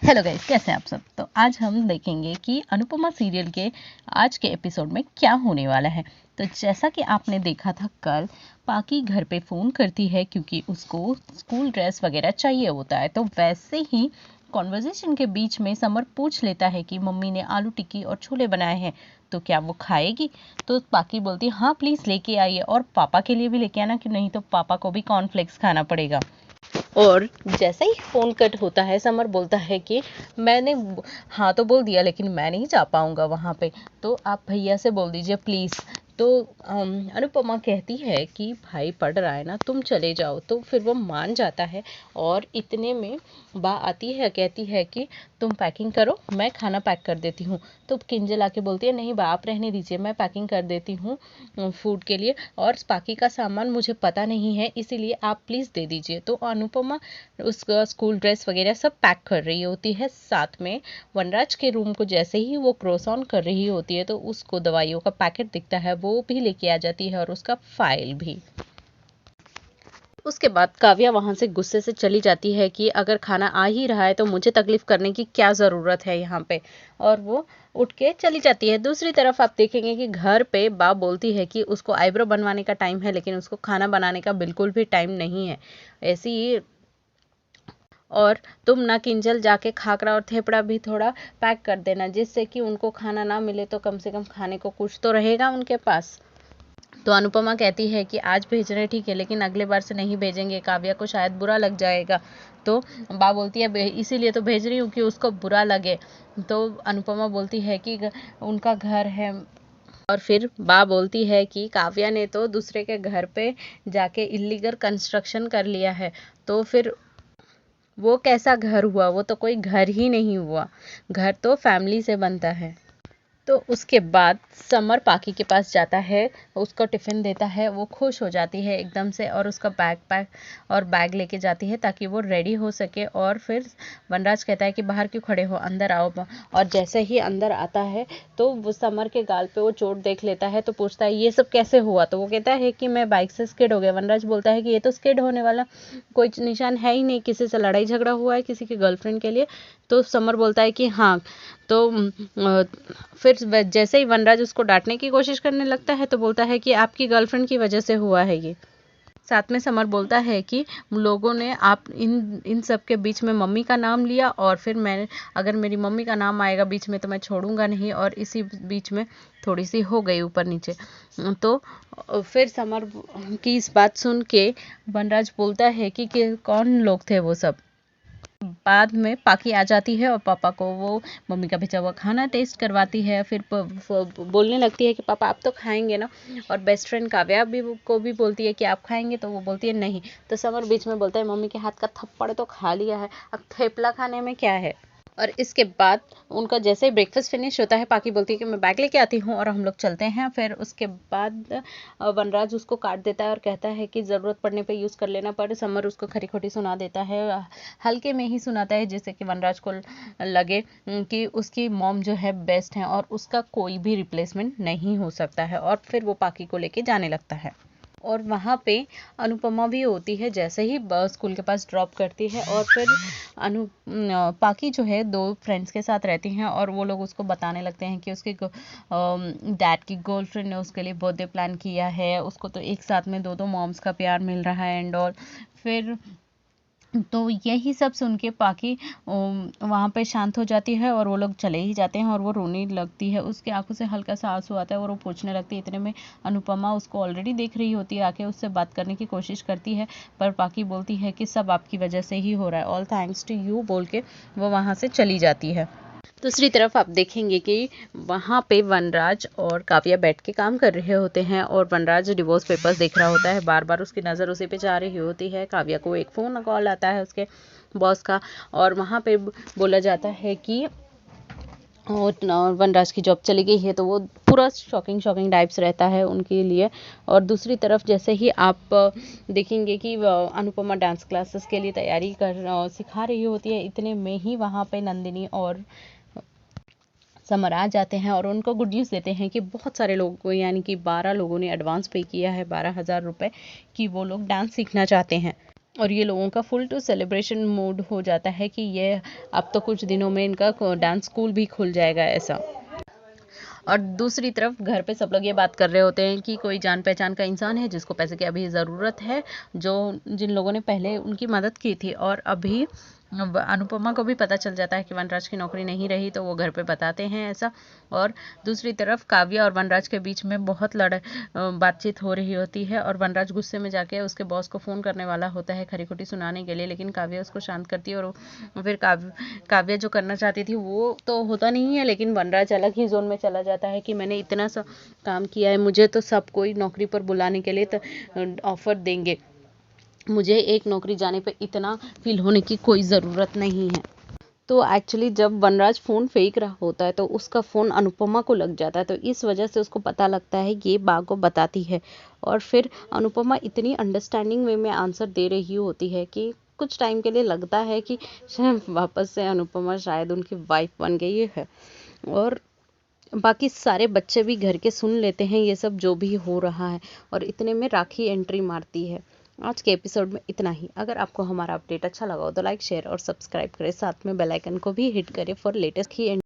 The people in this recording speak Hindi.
हेलो गाइस, कैसे हैं आप सब। तो आज हम देखेंगे कि अनुपमा सीरियल के आज के एपिसोड में क्या होने वाला है। तो जैसा कि आपने देखा था कल, पाकी घर पे फ़ोन करती है क्योंकि उसको स्कूल ड्रेस वगैरह चाहिए होता है। तो वैसे ही कॉन्वर्जेशन के बीच में समर पूछ लेता है कि मम्मी ने आलू टिक्की और छोले बनाए हैं तो क्या वो खाएगी। तो पाकी बोलती है हाँ प्लीज़ लेके आइए, और पापा के लिए भी लेके आना कि नहीं तो पापा को भी कॉर्नफ्लेक्स खाना पड़ेगा। और जैसे ही फोन कट होता है, समर बोलता है कि मैंने हाँ तो बोल दिया लेकिन मैं नहीं जा पाऊंगा वहां पे, तो आप भैया से बोल दीजिए प्लीज। तो अनुपमा कहती है कि भाई पढ़ रहा है ना, तुम चले जाओ। तो फिर वो मान जाता है और इतने में बा आती है, कहती है कि तुम पैकिंग करो, मैं खाना पैक कर देती हूँ। तो किंजल आके बोलती है नहीं बा, आप रहने दीजिए, मैं पैकिंग कर देती हूँ फूड के लिए, और बाकी का सामान मुझे पता नहीं है इसीलिए आप प्लीज़ दे दीजिए। तो अनुपमा उसका स्कूल ड्रेस वगैरह सब पैक कर रही होती है। साथ में वनराज के रूम को जैसे ही वो क्रॉस ऑन कर रही होती है तो उसको दवाइयों का पैकेट दिखता है, वो भी लेके आ जाती है और उसका फाइल भी। उसके बाद काव्या वहां से गुस्से से चली जाती है कि अगर खाना आ ही रहा है तो मुझे तकलीफ करने की क्या ज़रूरत है यहाँ पे, और वो उठ के चली जाती है। दूसरी तरफ आप देखेंगे कि घर पे बा बोलती है कि उसको आईब्रो बनवाने का टाइम है लेकिन उसको खाना बनाने का बिल्कुल भी टाइम नहीं है। ऐसी ही और तुम ना किंजल जाके खाकरा और थेपड़ा भी थोड़ा पैक कर देना, जिससे कि उनको खाना ना मिले तो कम से कम खाने को कुछ तो रहेगा उनके पास। तो अनुपमा कहती है कि आज भेज रहे ठीक है लेकिन अगले बार से नहीं भेजेंगे, काव्या को शायद बुरा लग जाएगा। तो बा बोलती है इसीलिए तो भेज रही हूँ कि उसको बुरा लगे। तो अनुपमा बोलती है कि उनका घर है, और फिर बा बोलती है कि काव्या ने तो दूसरे के घर पे जाके इलीगल कंस्ट्रक्शन कर लिया है, तो फिर वो कैसा घर हुआ, वो तो कोई घर ही नहीं हुआ, घर तो फैमिली से बनता है। तो उसके बाद समर पाकी के पास जाता है, उसको टिफ़िन देता है, वो खुश हो जाती है एकदम से और उसका बैग लेके जाती है ताकि वो रेडी हो सके। और फिर वनराज कहता है कि बाहर क्यों खड़े हो, अंदर आओ। और जैसे ही अंदर आता है तो वो समर के गाल पे वो चोट देख लेता है, तो पूछता है ये सब कैसे हुआ। तो वो कहता है कि मैं बाइक से स्किड हो गया। वनराज बोलता है कि ये तो स्किड होने वाला कोई निशान है ही नहीं, किसी से लड़ाई झगड़ा हुआ है किसी के गर्लफ्रेंड के लिए। तो समर बोलता है कि हाँ। तो फिर जैसे ही वनराज उसको डांटने की कोशिश करने लगता है तो बोलता है कि आपकी गर्लफ्रेंड की वजह से हुआ है ये। साथ में समर बोलता है कि लोगों ने आप इन इन सब के बीच में मम्मी का नाम लिया, और फिर मैं अगर मेरी मम्मी का नाम आएगा बीच में तो मैं छोड़ूंगा नहीं, और इसी बीच में थोड़ी सी हो गई ऊपर नीचे। तो फिर समर की इस बात सुन के वनराज बोलता है कि कौन लोग थे वो सब। बाद में पाकी आ जाती है और पापा को वो मम्मी का भेजा हुआ खाना टेस्ट करवाती है। फिर बोलने लगती है कि पापा आप तो खाएंगे ना, और बेस्ट फ्रेंड काव्या भी को भी बोलती है कि आप खाएंगे, तो वो बोलती है नहीं। तो समर बीच में बोलता है मम्मी के हाथ का थप्पड़ तो खा लिया है, अब थेपला खाने में क्या है। और इसके बाद उनका जैसे ही ब्रेकफास्ट फिनिश होता है, पाकी बोलती है कि मैं बैग लेके आती हूँ और हम लोग चलते हैं। फिर उसके बाद वनराज उसको काट देता है और कहता है कि ज़रूरत पड़ने पे यूज़ कर लेना, पर समर उसको खरी खोटी सुना देता है, हल्के में ही सुनाता है जिससे कि वनराज को लगे कि उसकी मॉम जो है बेस्ट है और उसका कोई भी रिप्लेसमेंट नहीं हो सकता है। और फिर वो पाकी को लेके जाने लगता है। और वहाँ पे अनुपमा भी होती है, जैसे ही बस स्कूल के पास ड्रॉप करती है। और फिर पाकी जो है दो फ्रेंड्स के साथ रहती हैं और वो लोग उसको बताने लगते हैं कि उसके डैड की गर्लफ्रेंड ने उसके लिए बर्थडे प्लान किया है, उसको तो एक साथ में दो दो मॉम्स का प्यार मिल रहा है एंड ऑल। फिर तो यही सब सुन के पाकी वहाँ पे शांत हो जाती है और वो लोग चले ही जाते हैं और वो रोने लगती है, उसकी आंखों से हल्का सा आंसू आता है और वो पूछने लगती है। इतने में अनुपमा उसको ऑलरेडी देख रही होती है, आके उससे बात करने की कोशिश करती है, पर पाकी बोलती है कि सब आपकी वजह से ही हो रहा है, ऑल थैंक्स टू यू बोल के वो वहाँ से चली जाती है। दूसरी तरफ आप देखेंगे कि वहाँ पे वनराज और काव्या बैठ के काम कर रहे होते हैं और वनराज डिवोर्स पेपर्स देख रहा होता है, बार बार उसकी नज़र उसी पे जा रही होती है। काव्या को एक फ़ोन कॉल आता है उसके बॉस का, और वहाँ पे बोला जाता है कि वनराज की जॉब चली गई है, तो वो पूरा शॉकिंग शॉकिंग टाइप्स रहता है उनके लिए। और दूसरी तरफ जैसे ही आप देखेंगे कि अनुपमा डांस क्लासेस के लिए तैयारी सिखा रही होती है, इतने में ही वहाँ पे नंदिनी और समर आ जाते हैं और उनको गुड न्यूज़ देते हैं कि बहुत सारे लोगों को, यानी कि 12 लोगों ने एडवांस पे किया है 12,000 रुपये, कि वो लोग डांस सीखना चाहते हैं। और ये लोगों का फुल टू सेलिब्रेशन मूड हो जाता है कि ये अब तो कुछ दिनों में इनका डांस स्कूल भी खुल जाएगा ऐसा। और दूसरी तरफ घर पे सब लोग ये बात कर रहे होते हैं कि कोई जान पहचान का इंसान है जिसको पैसे की अभी ज़रूरत है, जो जिन लोगों ने पहले उनकी मदद की थी। और अभी अनुपमा को भी पता चल जाता है कि वनराज की नौकरी नहीं रही, तो वो घर पे बताते हैं ऐसा। और दूसरी तरफ काव्या और वनराज के बीच में बहुत बातचीत हो रही होती है, और वनराज गुस्से में जाके उसके बॉस को फ़ोन करने वाला होता है खरी खोटी सुनाने के लिए, लेकिन काव्या उसको शांत करती है। और फिर काव्या जो करना चाहती थी वो तो होता नहीं है, लेकिन वनराज अलग ही जोन में चला जाता है कि मैंने इतना सा काम किया है, मुझे तो सब कोई नौकरी पर बुलाने के लिए तो ऑफर देंगे, मुझे एक नौकरी जाने पे इतना फील होने की कोई ज़रूरत नहीं है। तो एक्चुअली जब वनराज फ़ोन फेंक रहा होता है तो उसका फ़ोन अनुपमा को लग जाता है, तो इस वजह से उसको पता लगता है कि ये बा को बताती है। और फिर अनुपमा इतनी अंडरस्टैंडिंग वे में आंसर दे रही होती है कि कुछ टाइम के लिए लगता है कि शायद वापस से अनुपमा शायद उनकी वाइफ बन गई है। और बाकी सारे बच्चे भी घर के सुन लेते हैं ये सब जो भी हो रहा है, और इतने में राखी एंट्री मारती है। आज के एपिसोड में इतना ही। अगर आपको हमारा अपडेट अच्छा लगा हो तो लाइक शेयर और सब्सक्राइब करें, साथ में बेल आइकन को भी हिट करें फॉर लेटेस्ट ही